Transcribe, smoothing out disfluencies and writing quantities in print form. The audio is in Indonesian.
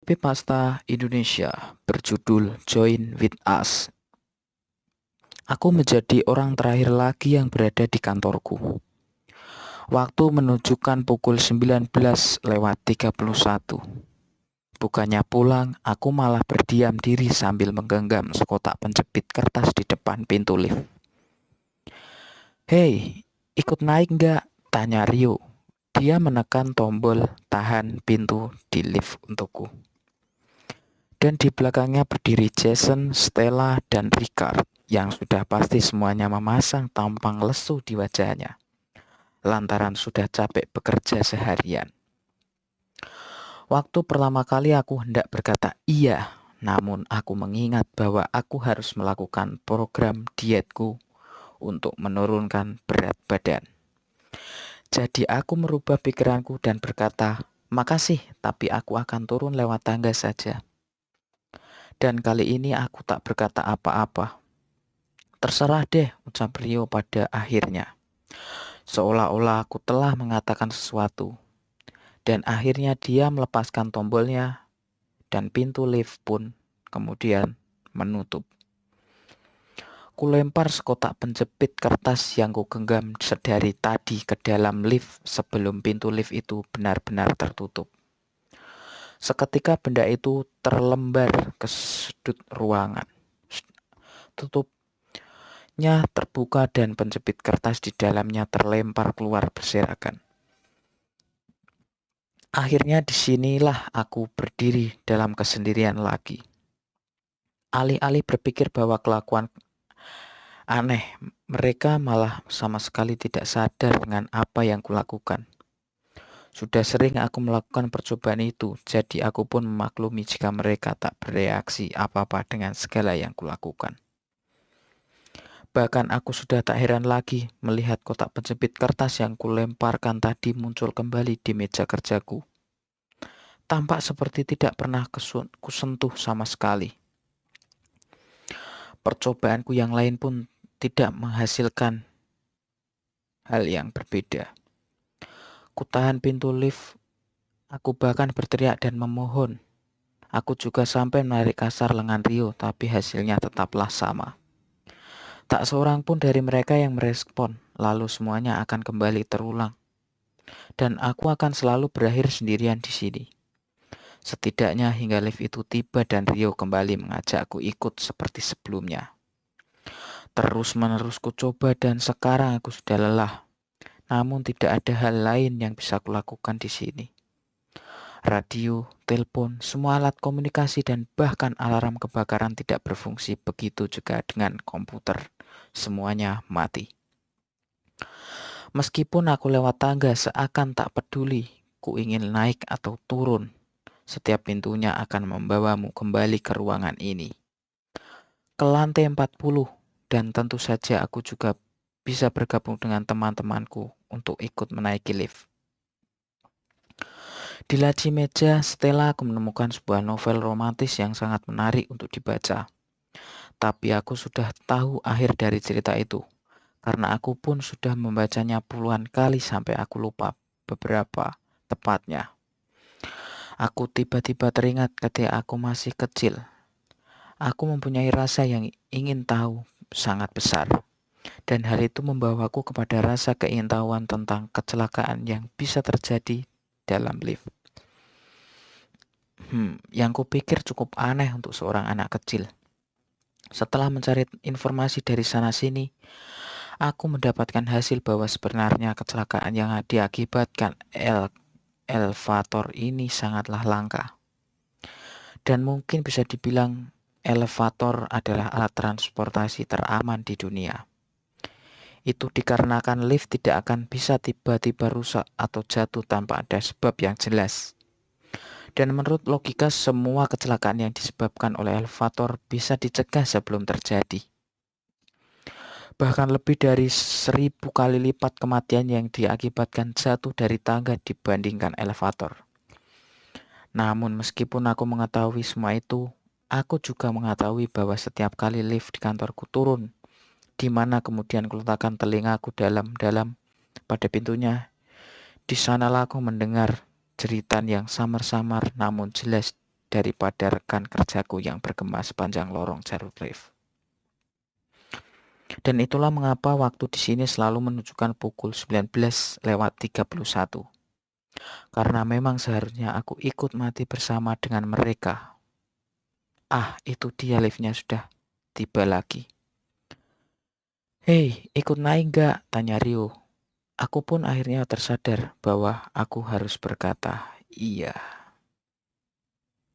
Creepypasta Indonesia berjudul Join With Us. Aku menjadi orang terakhir lagi yang berada di kantorku. Waktu menunjukkan pukul 19:31. Bukannya pulang, aku malah berdiam diri sambil menggenggam sekotak penjepit kertas di depan pintu lift. "Hei, ikut naik nggak?" tanya Rio. Dia menekan tombol tahan pintu di lift untukku. Dan di belakangnya berdiri Jason, Stella, dan Ricard yang sudah pasti semuanya memasang tampang lesu di wajahnya lantaran sudah capek bekerja seharian. Waktu pertama kali aku hendak berkata iya, namun aku mengingat bahwa aku harus melakukan program dietku untuk menurunkan berat badan. Jadi aku merubah pikiranku dan berkata, "Makasih, tapi aku akan turun lewat tangga saja." Dan kali ini aku tak berkata apa-apa. "Terserah deh," ucap Rio pada akhirnya. Seolah-olah aku telah mengatakan sesuatu. Dan akhirnya dia melepaskan tombolnya dan pintu lift pun kemudian menutup. Kulempar sekotak penjepit kertas yang kugenggam sedari tadi ke dalam lift sebelum pintu lift itu benar-benar tertutup. Seketika benda itu terlembar ke sudut ruangan. Tutupnya terbuka dan penjepit kertas di dalamnya terlempar keluar berserakan. Akhirnya disinilah aku berdiri dalam kesendirian lagi. Alih-alih berpikir bahwa kelakuan aneh, mereka malah sama sekali tidak sadar dengan apa yang kulakukan. Sudah sering aku melakukan percobaan itu, jadi aku pun memaklumi jika mereka tak bereaksi apa-apa dengan segala yang kulakukan. Bahkan aku sudah tak heran lagi melihat kotak penjepit kertas yang kulemparkan tadi muncul kembali di meja kerjaku. Tampak seperti tidak pernah kusentuh sama sekali. Percobaanku yang lain pun tidak menghasilkan hal yang berbeda. Kutahan pintu lift, aku bahkan berteriak dan memohon. Aku juga sampai menarik kasar lengan Rio, tapi hasilnya tetaplah sama. Tak seorang pun dari mereka yang merespon, lalu semuanya akan kembali terulang. Dan aku akan selalu berakhir sendirian di sini. Setidaknya hingga lift itu tiba dan Rio kembali mengajakku ikut seperti sebelumnya. Terus-menerus ku coba dan sekarang aku sudah lelah. Namun tidak ada hal lain yang bisa kulakukan di sini. Radio, telepon, semua alat komunikasi dan bahkan alarm kebakaran tidak berfungsi, begitu juga dengan komputer. Semuanya mati. Meskipun aku lewat tangga seakan tak peduli, ku ingin naik atau turun. Setiap pintunya akan membawamu kembali ke ruangan ini. Ke lantai 40 dan tentu saja aku juga bisa bergabung dengan teman-temanku untuk ikut menaiki lift. Di laci meja Stella aku menemukan sebuah novel romantis yang sangat menarik untuk dibaca. Tapi aku sudah tahu akhir dari cerita itu, karena aku pun sudah membacanya puluhan kali sampai aku lupa beberapa tepatnya. Aku tiba-tiba teringat ketika aku masih kecil. Aku mempunyai rasa yang ingin tahu sangat besar. Dan hal itu membawaku kepada rasa keingintahuan tentang kecelakaan yang bisa terjadi dalam lift. Yang kupikir cukup aneh untuk seorang anak kecil. Setelah mencari informasi dari sana-sini, aku mendapatkan hasil bahwa sebenarnya kecelakaan yang diakibatkan elevator ini sangatlah langka. Dan mungkin bisa dibilang elevator adalah alat transportasi teraman di dunia. Itu dikarenakan lift tidak akan bisa tiba-tiba rusak atau jatuh tanpa ada sebab yang jelas. Dan menurut logika semua kecelakaan yang disebabkan oleh elevator bisa dicegah sebelum terjadi. Bahkan lebih dari 1000 kali lipat kematian yang diakibatkan jatuh dari tangga dibandingkan elevator. Namun meskipun aku mengetahui semua itu, aku juga mengetahui bahwa setiap kali lift di kantorku turun, di mana kemudian kuletakkan telingaku dalam-dalam pada pintunya, di sanalah aku mendengar jeritan yang samar-samar namun jelas daripada rekan kerjaku yang bergema sepanjang lorong jalur lift. Dan itulah mengapa waktu di sini selalu menunjukkan pukul 19:31. Karena memang seharusnya aku ikut mati bersama dengan mereka. Ah, itu dia liftnya sudah tiba lagi. Hei, ikut naik gak? Tanya Rio. Aku pun akhirnya tersadar bahwa aku harus berkata, iya.